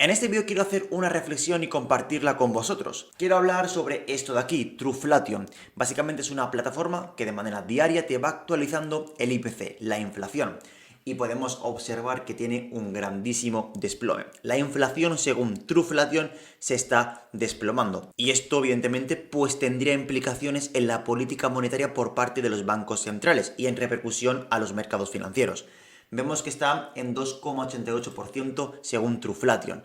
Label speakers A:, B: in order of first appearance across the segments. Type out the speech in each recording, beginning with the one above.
A: En este vídeo quiero hacer una reflexión y compartirla con vosotros. Quiero hablar sobre esto de aquí, Truflation. Básicamente es una plataforma que de manera diaria te va actualizando el IPC, la inflación. Y podemos observar que tiene un grandísimo desplome. La inflación, según Truflation, se está desplomando. Y esto, evidentemente, pues tendría implicaciones en la política monetaria por parte de los bancos centrales y en repercusión a los mercados financieros. Vemos que está en 2,88% según Truflation.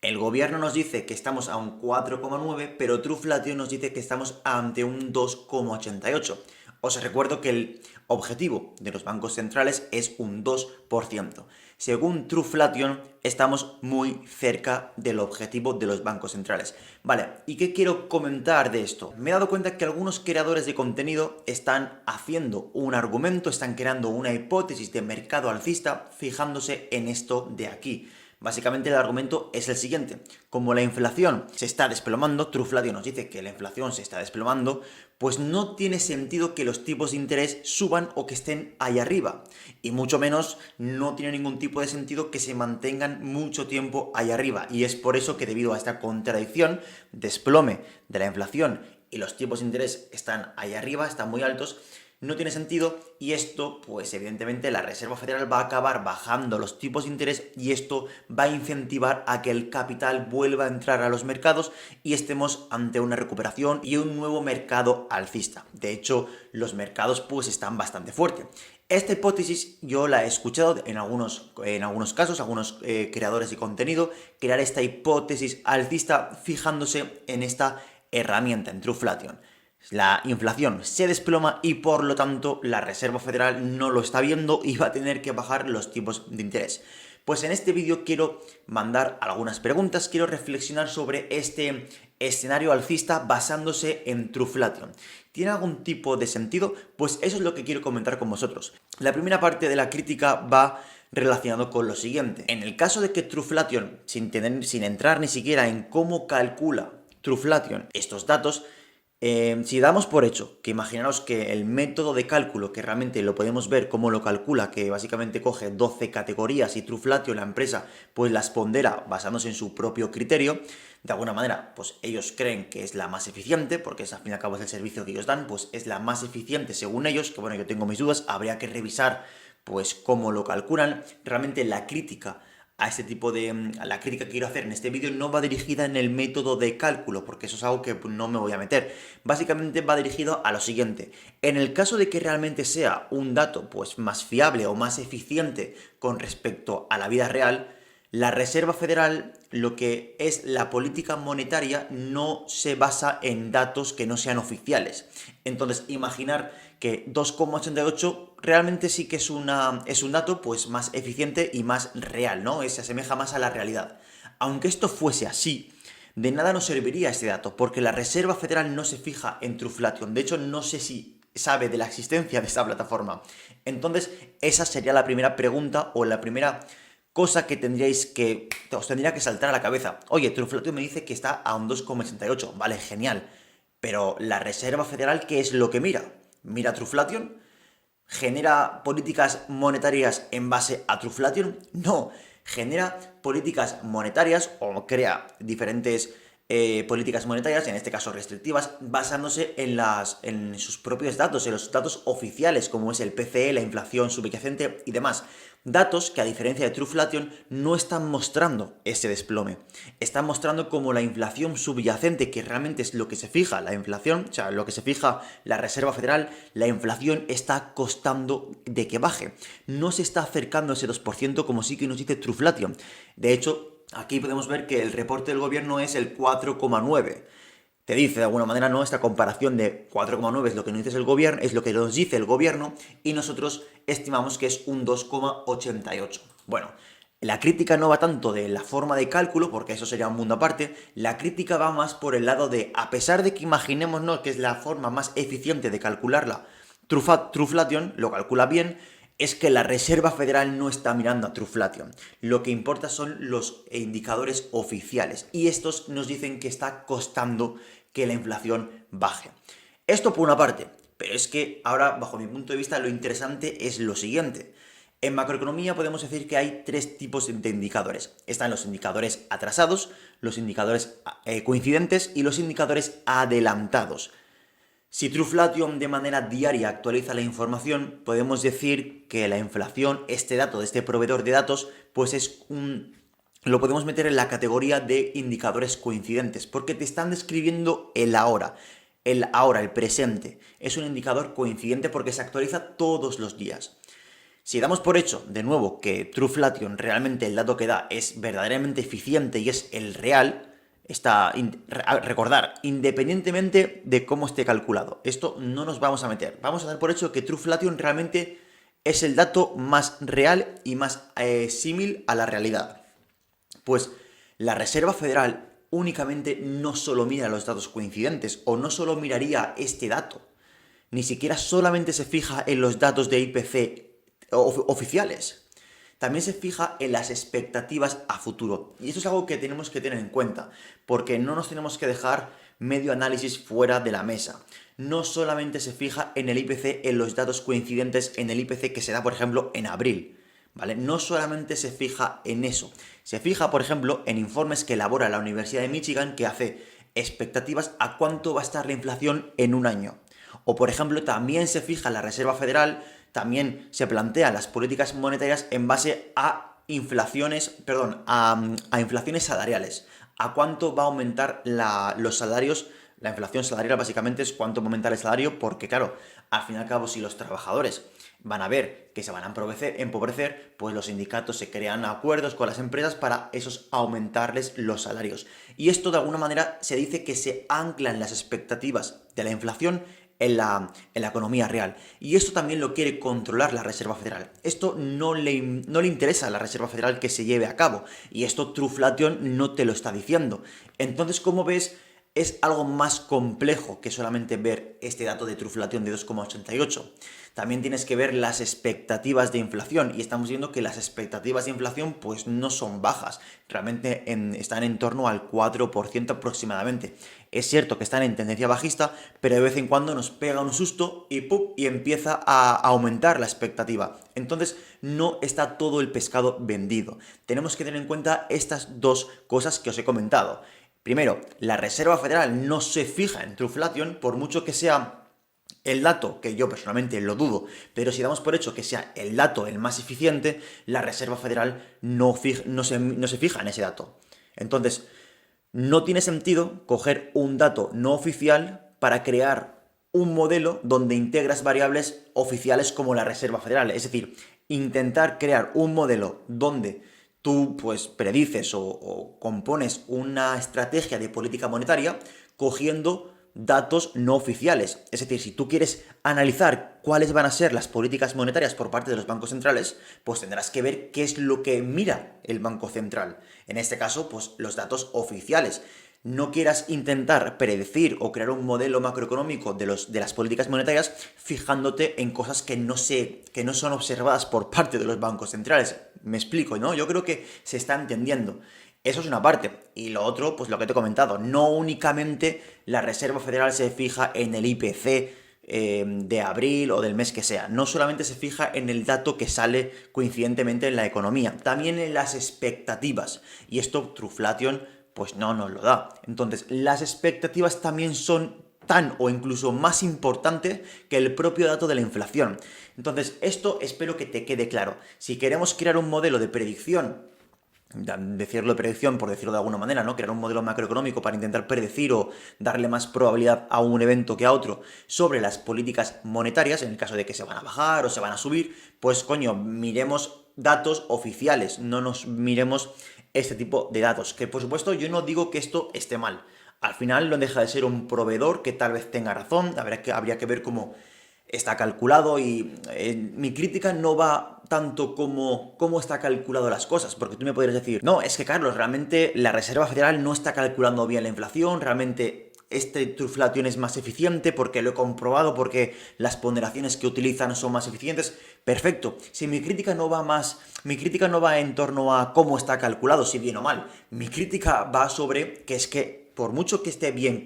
A: El gobierno nos dice que estamos a un 4,9, pero Truflation nos dice que estamos ante un 2,88. Os recuerdo que el objetivo de los bancos centrales es un 2%. Según Truflation, estamos muy cerca del objetivo de los bancos centrales. Vale, ¿y qué quiero comentar de esto? Me he dado cuenta que algunos creadores de contenido están haciendo un argumento, están creando una hipótesis de mercado alcista fijándose en esto de aquí. Básicamente el argumento es el siguiente: como la inflación se está desplomando, Truflation nos dice que la inflación se está desplomando, pues no tiene sentido que los tipos de interés suban o que estén ahí arriba. Y mucho menos no tiene ningún tipo de sentido que se mantengan mucho tiempo ahí arriba. Y es por eso que debido a esta contradicción, desplome de la inflación y los tipos de interés están ahí arriba, están muy altos, no tiene sentido, y esto, pues evidentemente la Reserva Federal va a acabar bajando los tipos de interés y esto va a incentivar a que el capital vuelva a entrar a los mercados y estemos ante una recuperación y un nuevo mercado alcista. De hecho, los mercados pues están bastante fuertes. Esta hipótesis yo la he escuchado en algunos casos, algunos creadores de contenido, crear esta hipótesis alcista fijándose en esta herramienta, en Truflation. La inflación se desploma y por lo tanto la Reserva Federal no lo está viendo y va a tener que bajar los tipos de interés. Pues en este vídeo quiero mandar algunas preguntas, quiero reflexionar sobre este escenario alcista basándose en Truflation. ¿Tiene algún tipo de sentido? Pues eso es lo que quiero comentar con vosotros. La primera parte de la crítica va relacionado con lo siguiente. En el caso de que Truflation, sin entrar ni siquiera en cómo calcula Truflation estos datos, si damos por hecho que imaginaros que el método de cálculo, que realmente lo podemos ver cómo lo calcula, que básicamente coge 12 categorías y Truflation, la empresa, pues las pondera basándose en su propio criterio, de alguna manera, pues ellos creen que es la más eficiente, porque es, al fin y al cabo es el servicio que ellos dan, pues es la más eficiente según ellos, que bueno, yo tengo mis dudas, habría que revisar pues cómo lo calculan. Realmente la crítica a este tipo de... la crítica que quiero hacer en este vídeo no va dirigida en el método de cálculo, porque eso es algo que no me voy a meter. Básicamente va dirigido a lo siguiente: en el caso de que realmente sea un dato pues más fiable o más eficiente con respecto a la vida real, la Reserva Federal, lo que es la política monetaria, no se basa en datos que no sean oficiales. Entonces, imaginar que 2,88 realmente sí que es un dato pues más eficiente y más real, ¿no? Se asemeja más a la realidad. Aunque esto fuese así, de nada nos serviría este dato, porque la Reserva Federal no se fija en Truflation. De hecho, no sé si sabe de la existencia de esta plataforma. Entonces, esa sería la primera pregunta o la primera cosa que os tendría que saltar a la cabeza. Oye, Truflation me dice que está a un 2,88. Vale, genial. Pero la Reserva Federal, ¿qué es lo que mira? ¿Mira Truflation? ¿Genera políticas monetarias en base a Truflation? No. Genera políticas monetarias o crea diferentes políticas monetarias, en este caso restrictivas, basándose en sus propios datos, en los datos oficiales, como es el PCE, la inflación subyacente y demás. Datos que, a diferencia de Truflation, no están mostrando ese desplome. Están mostrando como la inflación subyacente, que realmente es lo que se fija la inflación, o sea, lo que se fija la Reserva Federal, la inflación está costando de que baje. No se está acercando a ese 2% como sí que nos dice Truflation. De hecho, aquí podemos ver que el reporte del gobierno es el 4,9. Te dice de alguna manera, ¿no? Esta comparación de 4,9 es lo que nos dice el gobierno, es lo que nos dice el gobierno, y nosotros estimamos que es un 2,88. Bueno, la crítica no va tanto de la forma de cálculo, porque eso sería un mundo aparte. La crítica va más por el lado de, a pesar de que imaginémonos que es la forma más eficiente de calcularla, Truflation lo calcula bien, es que la Reserva Federal no está mirando a Truflation. Lo que importa son los indicadores oficiales, y estos nos dicen que está costando que la inflación baje. Esto por una parte, pero es que ahora, bajo mi punto de vista, lo interesante es lo siguiente. En macroeconomía podemos decir que hay tres tipos de indicadores. Están los indicadores atrasados, los indicadores coincidentes y los indicadores adelantados. Si Truflation de manera diaria actualiza la información, podemos decir que la inflación, este dato de este proveedor de datos, pues lo podemos meter en la categoría de indicadores coincidentes, porque te están describiendo el ahora. El ahora, el presente. Es un indicador coincidente porque se actualiza todos los días. Si damos por hecho, de nuevo, que Truflation realmente el dato que da es verdaderamente eficiente y es el real, recordar, independientemente de cómo esté calculado. Esto no nos vamos a meter. Vamos a dar por hecho que Truflation realmente es el dato más real y más símil a la realidad. Pues la Reserva Federal únicamente no solo mira los datos coincidentes o no solo miraría este dato, ni siquiera solamente se fija en los datos de IPC oficiales. También se fija en las expectativas a futuro. Y eso es algo que tenemos que tener en cuenta, porque no nos tenemos que dejar medio análisis fuera de la mesa. No solamente se fija en el IPC, en los datos coincidentes en el IPC que se da, por ejemplo, en abril, ¿vale? No solamente se fija en eso. Se fija, por ejemplo, en informes que elabora la Universidad de Michigan que hace expectativas a cuánto va a estar la inflación en un año. O, por ejemplo, también se fija la Reserva Federal, también se plantean las políticas monetarias en base a inflaciones salariales. A cuánto va a aumentar los salarios. La inflación salarial básicamente es cuánto va a aumentar el salario, porque claro, al fin y al cabo, si los trabajadores van a ver que se van a empobrecer, pues los sindicatos se crean acuerdos con las empresas para aumentarles los salarios. Y esto de alguna manera se dice que se anclan las expectativas de la inflación en la economía real. Y esto también lo quiere controlar la Reserva Federal. Esto no le interesa a la Reserva Federal que se lleve a cabo. Y esto Truflation no te lo está diciendo. Entonces, como ves, es algo más complejo que solamente ver este dato de Truflation de 2,88. También tienes que ver las expectativas de inflación, y estamos viendo que las expectativas de inflación pues no son bajas, realmente están en torno al 4% aproximadamente. Es cierto que están en tendencia bajista, pero de vez en cuando nos pega un susto y ¡pum! Y empieza a aumentar la expectativa. Entonces no está todo el pescado vendido. Tenemos que tener en cuenta estas dos cosas que os he comentado. Primero, la Reserva Federal no se fija en Truflation, por mucho que sea el dato, que yo personalmente lo dudo, pero si damos por hecho que sea el dato el más eficiente, la Reserva Federal no se fija en ese dato. Entonces, no tiene sentido coger un dato no oficial para crear un modelo donde integras variables oficiales como la Reserva Federal. Es decir, intentar crear un modelo donde tú pues predices o compones una estrategia de política monetaria cogiendo datos no oficiales. Es decir, si tú quieres analizar cuáles van a ser las políticas monetarias por parte de los bancos centrales, pues tendrás que ver qué es lo que mira el Banco Central. En este caso, pues los datos oficiales. No quieras intentar predecir o crear un modelo macroeconómico de las políticas monetarias fijándote en cosas que no son observadas por parte de los bancos centrales. Me explico, ¿no? Yo creo que se está entendiendo. Eso es una parte. Y lo otro, pues lo que te he comentado, no únicamente la Reserva Federal se fija en el IPC de abril o del mes que sea. No solamente se fija en el dato que sale coincidentemente en la economía, también en las expectativas. Y esto Truflation pues no nos lo da. Entonces, las expectativas también son tan o incluso más importantes que el propio dato de la inflación. Entonces, esto espero que te quede claro. Si queremos crear un modelo de predicción, decirlo de predicción por decirlo de alguna manera, ¿no? Crear un modelo macroeconómico para intentar predecir o darle más probabilidad a un evento que a otro sobre las políticas monetarias, en el caso de que se van a bajar o se van a subir, pues coño, miremos datos oficiales, no nos miremos este tipo de datos, que por supuesto yo no digo que esto esté mal. Al final no deja de ser un proveedor que tal vez tenga razón, habría que ver cómo está calculado y mi crítica no va tanto como cómo está calculado las cosas, porque tú me podrías decir, no, es que Carlos, realmente la Reserva Federal no está calculando bien la inflación, realmente este Truflation es más eficiente porque lo he comprobado, porque las ponderaciones que utilizan son más eficientes. Perfecto. Si mi crítica no va en torno a cómo está calculado, si bien o mal. Mi crítica va sobre que es que, por mucho que esté bien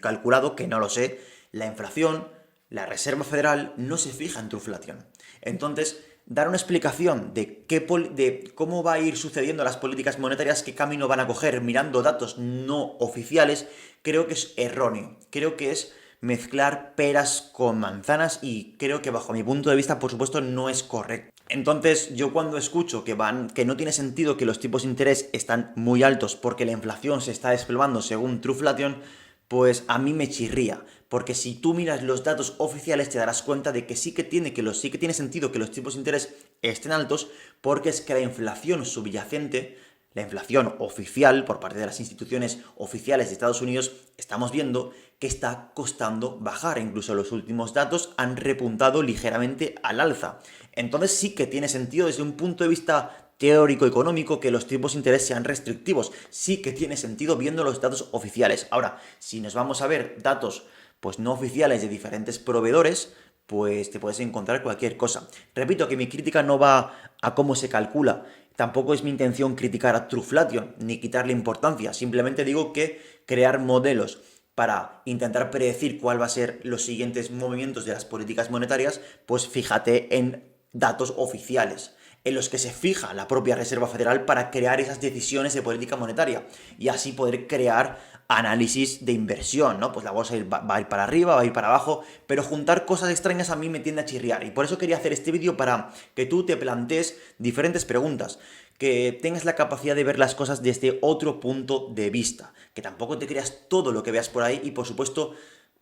A: calculado, que no lo sé, la inflación, la Reserva Federal no se fija en Truflation. Entonces, dar una explicación de, de cómo va a ir sucediendo las políticas monetarias, qué camino van a coger mirando datos no oficiales, creo que es erróneo. Creo que es mezclar peras con manzanas y creo que bajo mi punto de vista, por supuesto, no es correcto. Entonces, yo cuando escucho que no tiene sentido que los tipos de interés están muy altos porque la inflación se está desplomando según Truflation, pues a mí me chirría, porque si tú miras los datos oficiales te darás cuenta de que sí que tiene sentido que los tipos de interés estén altos, porque es que la inflación subyacente, la inflación oficial por parte de las instituciones oficiales de Estados Unidos, estamos viendo que está costando bajar. Incluso los últimos datos han repuntado ligeramente al alza. Entonces sí que tiene sentido desde un punto de vista teórico económico que los tipos de interés sean restrictivos. Sí que tiene sentido viendo los datos oficiales. Ahora, si nos vamos a ver datos pues no oficiales de diferentes proveedores, pues te puedes encontrar cualquier cosa. Repito que mi crítica no va a cómo se calcula. Tampoco es mi intención criticar a Truflation ni quitarle importancia. Simplemente digo que crear modelos para intentar predecir cuál va a ser los siguientes movimientos de las políticas monetarias, pues fíjate en datos oficiales, en los que se fija la propia Reserva Federal para crear esas decisiones de política monetaria y así poder crear análisis de inversión, ¿no? Pues la bolsa va a ir para arriba, va a ir para abajo, pero juntar cosas extrañas a mí me tiende a chirriar y por eso quería hacer este vídeo para que tú te plantees diferentes preguntas, que tengas la capacidad de ver las cosas desde otro punto de vista, que tampoco te creas todo lo que veas por ahí y por supuesto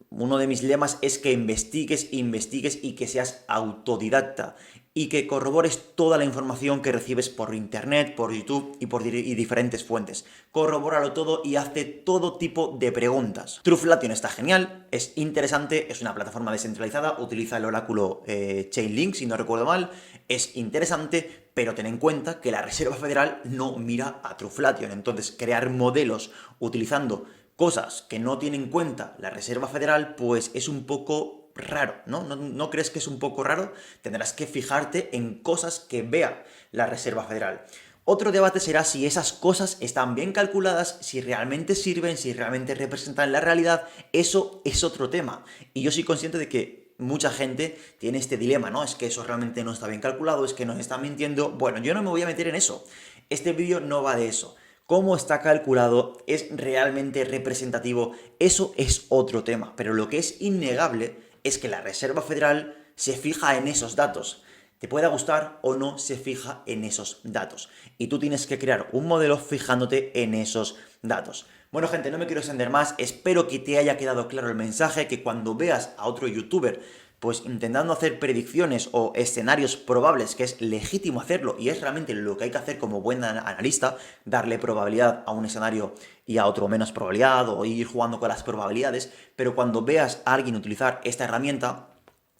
A: uno de mis lemas es que investigues y que seas autodidacta y que corrobores toda la información que recibes por internet, por YouTube y diferentes fuentes. Corrobóralo todo y hazte todo tipo de preguntas. Truflation está genial, es interesante, es una plataforma descentralizada, utiliza el oráculo Chainlink, si no recuerdo mal, es interesante, pero ten en cuenta que la Reserva Federal no mira a Truflation. Entonces, crear modelos utilizando cosas que no tiene en cuenta la Reserva Federal, pues es un poco raro, ¿no? ¿No crees que es un poco raro? Tendrás que fijarte en cosas que vea la Reserva Federal. Otro debate será si esas cosas están bien calculadas, si realmente sirven, si realmente representan la realidad. Eso es otro tema. Y yo soy consciente de que mucha gente tiene este dilema, ¿no? Es que eso realmente no está bien calculado, es que nos están mintiendo. Bueno, yo no me voy a meter en eso. Este vídeo no va de eso. Cómo está calculado, es realmente representativo, eso es otro tema, pero lo que es innegable es que la Reserva Federal se fija en esos datos. Te pueda gustar o no, se fija en esos datos. Y tú tienes que crear un modelo fijándote en esos datos. Bueno, gente, no me quiero extender más, espero que te haya quedado claro el mensaje, que cuando veas a otro youtuber pues intentando hacer predicciones o escenarios probables, que es legítimo hacerlo y es realmente lo que hay que hacer como buen analista, darle probabilidad a un escenario y a otro menos probabilidad o ir jugando con las probabilidades, pero cuando veas a alguien utilizar esta herramienta,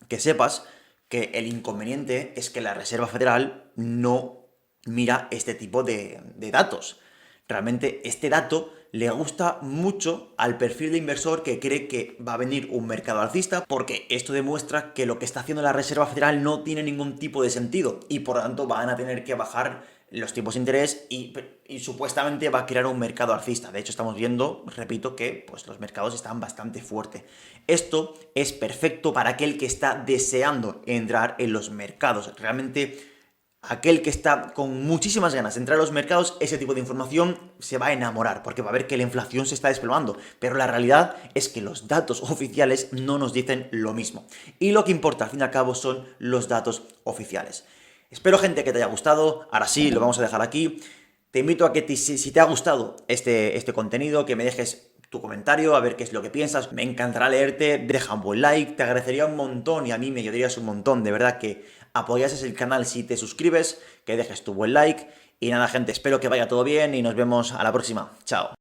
A: que sepas que el inconveniente es que la Reserva Federal no mira este tipo de datos. Realmente este dato le gusta mucho al perfil de inversor que cree que va a venir un mercado alcista, porque esto demuestra que lo que está haciendo la Reserva Federal no tiene ningún tipo de sentido y por lo tanto van a tener que bajar los tipos de interés y supuestamente va a crear un mercado alcista. De hecho estamos viendo, repito, que pues, los mercados están bastante fuertes. Esto es perfecto para aquel que está deseando entrar en los mercados. Realmente aquel que está con muchísimas ganas de entrar a los mercados, ese tipo de información se va a enamorar, porque va a ver que la inflación se está desplomando, pero la realidad es que los datos oficiales no nos dicen lo mismo. Y lo que importa, al fin y al cabo, son los datos oficiales. Espero, gente, que te haya gustado. Ahora sí, lo vamos a dejar aquí. Te invito a que si te ha gustado este contenido, que me dejes tu comentario, a ver qué es lo que piensas. Me encantará leerte, deja un buen like, te agradecería un montón y a mí me ayudarías un montón, de verdad, que apoyases el canal si te suscribes, que dejes tu buen like. Y nada, gente, espero que vaya todo bien y nos vemos a la próxima. Chao.